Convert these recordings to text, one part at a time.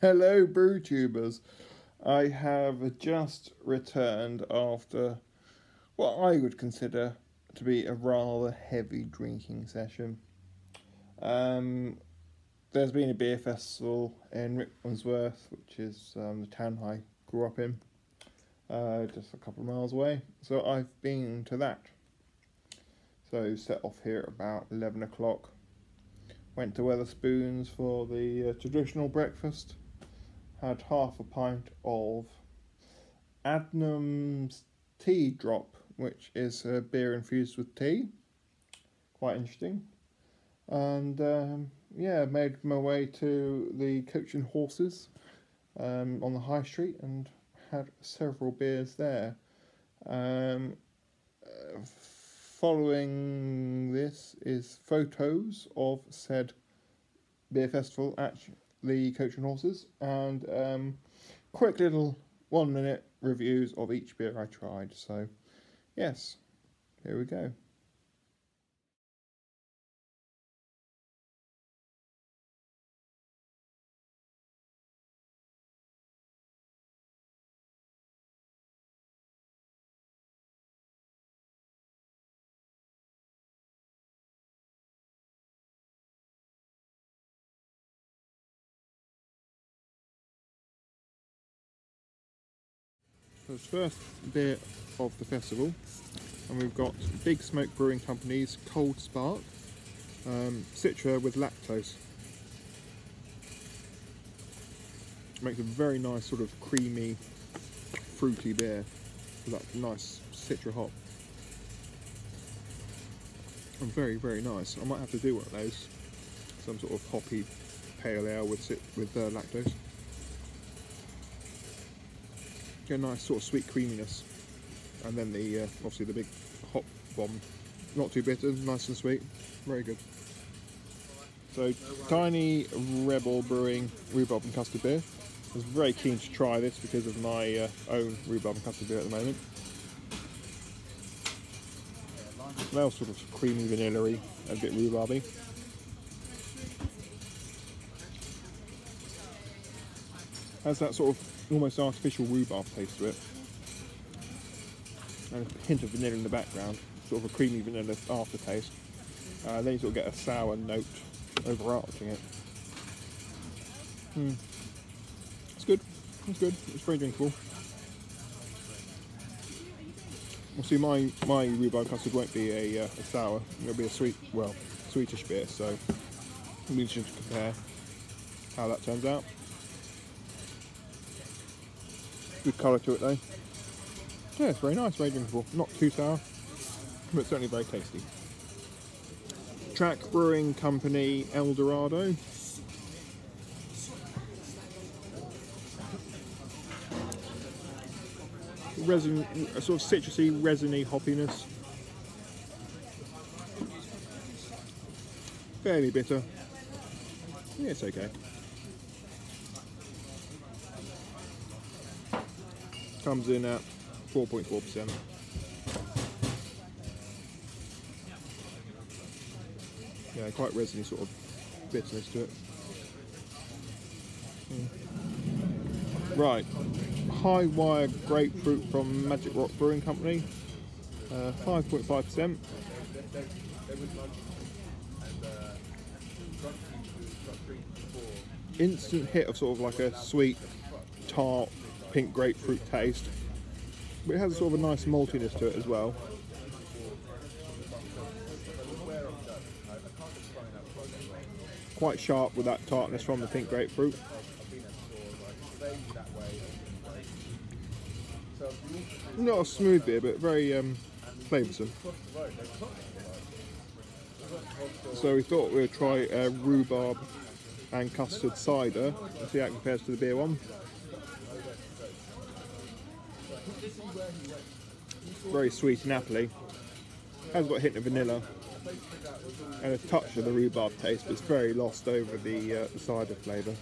Hello, brew tubers. I have just returned after what I would consider to be a rather heavy drinking session. Um, there's been a beer festival in Rickmansworth, which is the town I grew up in, just a couple of miles away. So I've been to that. So set off here at about 11 o'clock. Went to Weatherspoons for the traditional breakfast. Had half a pint of Adnams Tea Drop, which is a beer infused with tea. Quite interesting. And made my way to the Coach and Horses on the High Street and had several beers there. Following this is photos of said beer festival at the Coach and Horses, and quick little 1 minute reviews of each beer I tried. So yes, here we go. So it's first beer of the festival, and we've got Big Smoke Brewing Company's Cold Spark, Citra with lactose. Makes a very nice sort of creamy, fruity beer with that nice Citra hop. And very, very nice. I might have to do one of those, some sort of hoppy pale ale with lactose. Get a nice sort of sweet creaminess, and then the obviously the big hop bomb. Not too bitter, nice and sweet, very good. So Tiny Rebel Brewing rhubarb and custard beer. I was very keen to try this because of my own rhubarb and custard beer at the moment. Smells sort of creamy, vanilla-y, and a bit rhubarby. Has that sort of almost artificial rhubarb taste to it, and a hint of vanilla in the background, sort of a creamy vanilla aftertaste. Then you sort of get a sour note overarching it. It's good. It's good. It's very drinkable. Obviously, my rhubarb custard won't be a sour. It'll be a sweetish beer. So it'll be interesting to compare how that turns out. Good colour to it though. Yeah, it's very nice, very drinkable. Not too sour, but certainly very tasty. Track Brewing Company El Dorado. Resin, a sort of citrusy, resiny hoppiness. Fairly bitter. Yeah, it's okay. Comes in at 4.4%. Yeah, quite resiny sort of bitterness to it. Right, High Wire Grapefruit from Magic Rock Brewing Company, 5.5%. Instant hit of sort of like a sweet, tart, pink grapefruit taste, but it has sort of a nice maltiness to it as well. Quite sharp with that tartness from the pink grapefruit. Not a smooth beer, but very flavoursome. So we thought we would try a rhubarb and custard cider and see how it compares to the beer one. Very sweet and appley. Has got a hint of vanilla and a touch of the rhubarb taste, but it's very lost over the cider flavour.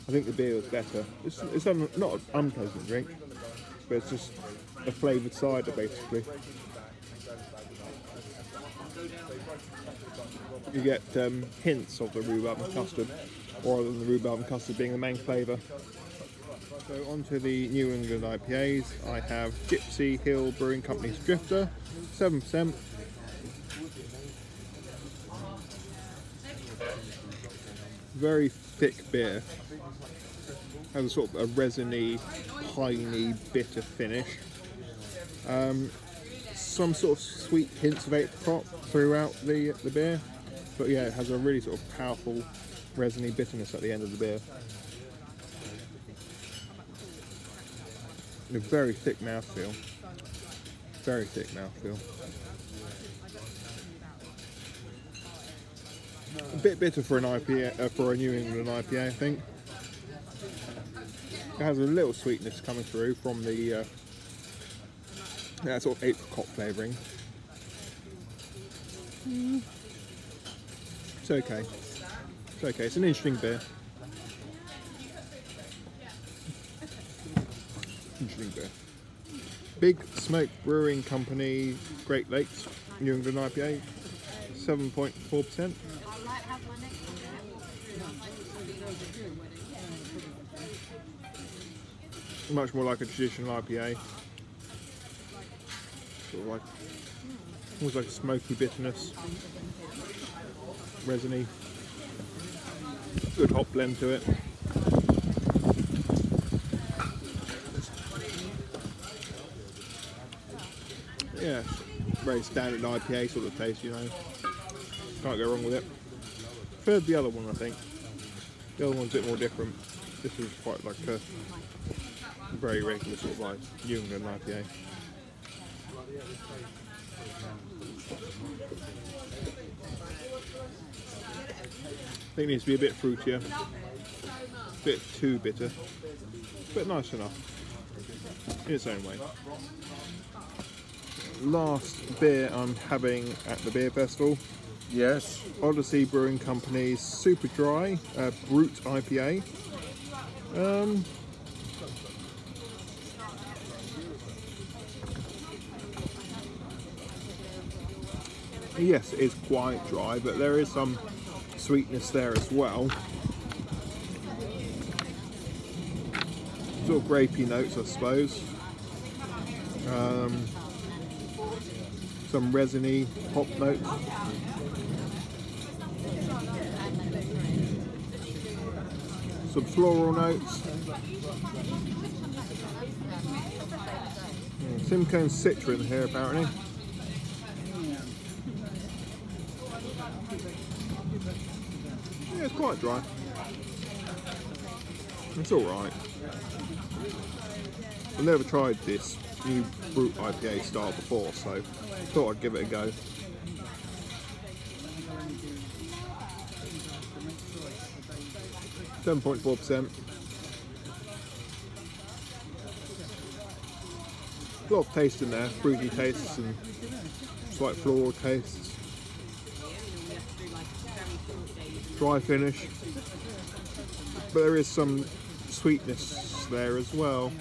I think the beer was better. It's not an unpleasant drink, but it's just a flavoured cider basically. You get hints of the rhubarb and custard, rather than the rhubarb and custard being the main flavour. So onto the New England IPAs, I have Gypsy Hill Brewing Company's Drifter, 7%. Very thick beer. Has a sort of a resiny, piney, bitter finish. Some sort of sweet hints of apricot throughout the beer, but yeah, it has a really sort of powerful, resiny bitterness at the end of the beer. A very thick mouthfeel. Very thick mouthfeel. A bit bitter for an IPA, for a New England IPA, I think. It has a little sweetness coming through from the that sort of apricot flavouring. It's okay. It's okay. It's an interesting beer. Interesting beer. Big Smoke Brewing Company, Great Lakes, New England IPA, 7.4%. Much more like a traditional IPA. Sort of like, almost like a smoky bitterness, resiny, good hop blend to it. Yeah, very standard IPA sort of taste, you know. Can't go wrong with it. Preferred the other one, I think. The other one's a bit more different. This is quite like a very regular sort of like New England IPA. I think it needs to be a bit fruitier, a bit too bitter, but nice enough in its own way. Last beer I'm having at the beer festival. Yes. Odyssey Brewing Company's Super Dry Brute IPA. Yes, it is quite dry, but there is some sweetness there as well. Sort of grapey notes, I suppose. Some resiny hop notes. Some floral notes. Simcoe Citron here apparently. Yeah, it's quite dry. It's alright. I've never tried this new Brute IPA style before, so thought I'd give it a go. %7.4%. A lot of taste in there, fruity tastes and slight floral tastes. Dry finish, but there is some sweetness there as well.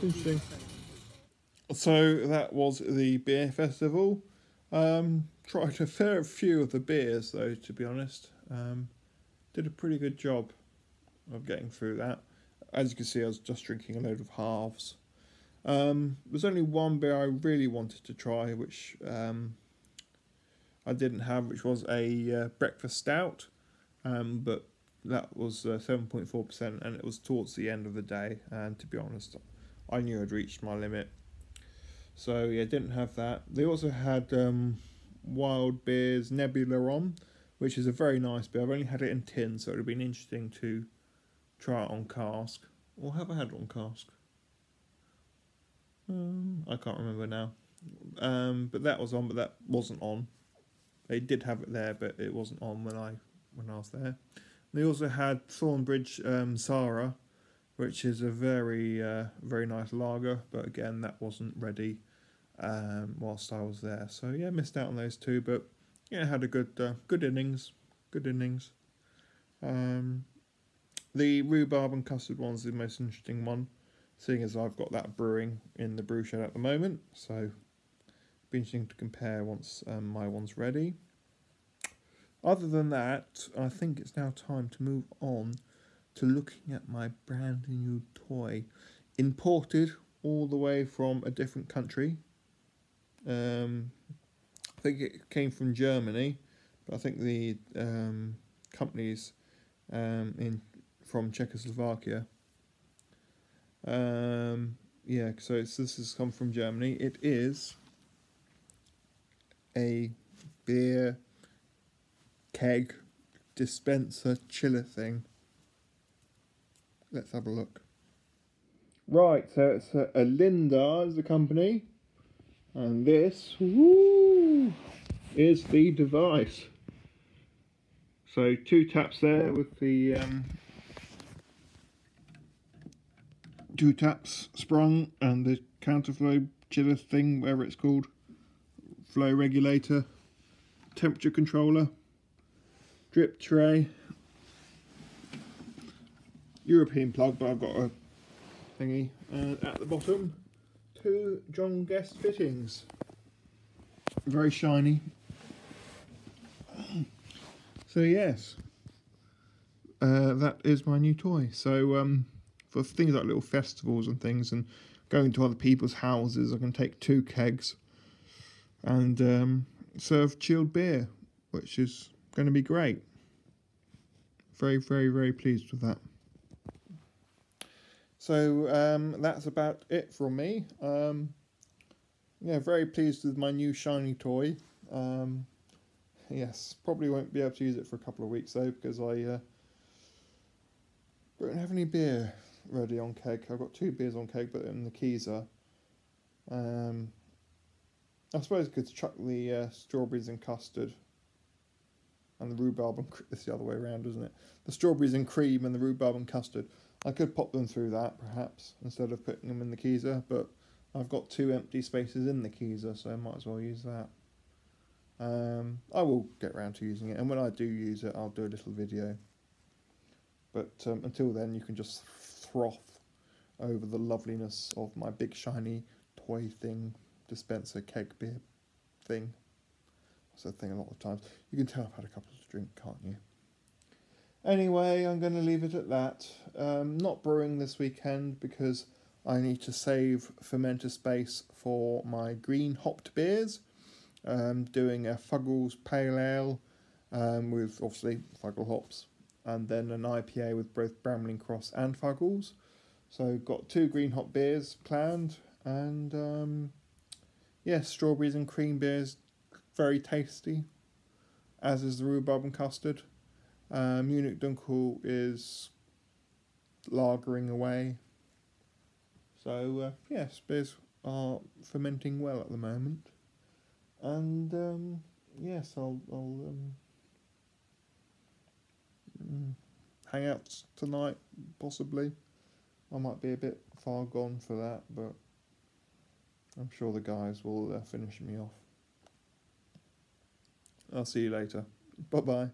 Interesting. So that was the beer festival. Tried a fair few of the beers though, to be honest. Did a pretty good job of getting through that. As you can see, I was just drinking a load of halves. There's only one beer I really wanted to try, which I didn't have, which was a breakfast stout, but that was 7.4%, and it was towards the end of the day, and to be honest, I knew I'd reached my limit. So yeah, didn't have that. They also had Wild Beer's Nebula On, which is a very nice beer. I've only had it in tin, so it would have been interesting to try it on cask. Or have I had it on cask? I can't remember now. But that was on, but that wasn't on. They did have it there, but it wasn't on when I was there. They also had Thornbridge Sarah, which is a very very nice lager, but again that wasn't ready whilst I was there. So yeah, missed out on those two, but yeah, had a good innings. Good innings. The rhubarb and custard one's the most interesting one, seeing as I've got that brewing in the brew shed at the moment. So be interesting to compare once my one's ready. Other than that, I think it's now time to move on to looking at my brand new toy, imported all the way from a different country. I think it came from Germany, but I think the company's in from Czechoslovakia. Yeah, so this has come from Germany. It is a beer keg dispenser chiller thing. Let's have a look. Right, so it's a Linda is the company, and this is the device. So 2 taps there with the 2 taps sprung, and the counterflow chiller thing, whatever it's called, flow regulator, temperature controller, drip tray, European plug, but I've got a thingy, and at the bottom 2 John Guest fittings, very shiny. So yes, that is my new toy. So for things like little festivals and things, and going to other people's houses, I can take 2 kegs and serve chilled beer, which is going to be great. Very, very, very pleased with that. So that's about it from me. Yeah, very pleased with my new shiny toy. Yes, probably won't be able to use it for a couple of weeks though, because I don't have any beer ready on keg. I've got 2 beers on keg, but in the Keezer. I suppose I could chuck the strawberries and custard and the rhubarb and it's the other way around, isn't it? The strawberries and cream and the rhubarb and custard. I could pop them through that perhaps instead of putting them in the Keezer, but I've got 2 empty spaces in the Keezer, so I might as well use that. I will get around to using it, and when I do use it, I'll do a little video. But until then, you can just froth over the loveliness of my big shiny toy thing, dispenser keg beer thing. That's a thing a lot of times. You can tell I've had a couple to drink, can't you? Anyway, I'm going to leave it at that. Not brewing this weekend because I need to save fermenter space for my green hopped beers. Doing a Fuggles Pale Ale with obviously Fuggle hops, and then an IPA with both Bramling Cross and Fuggles. So got 2 green hop beers planned, and yes, strawberries and cream beers, very tasty, as is the rhubarb and custard. Munich Dunkel is lagering away. So yes, beers are fermenting well at the moment. And yes, I'll hang out tonight, possibly. I might be a bit far gone for that, but I'm sure the guys will finish me off. I'll see you later. Bye bye.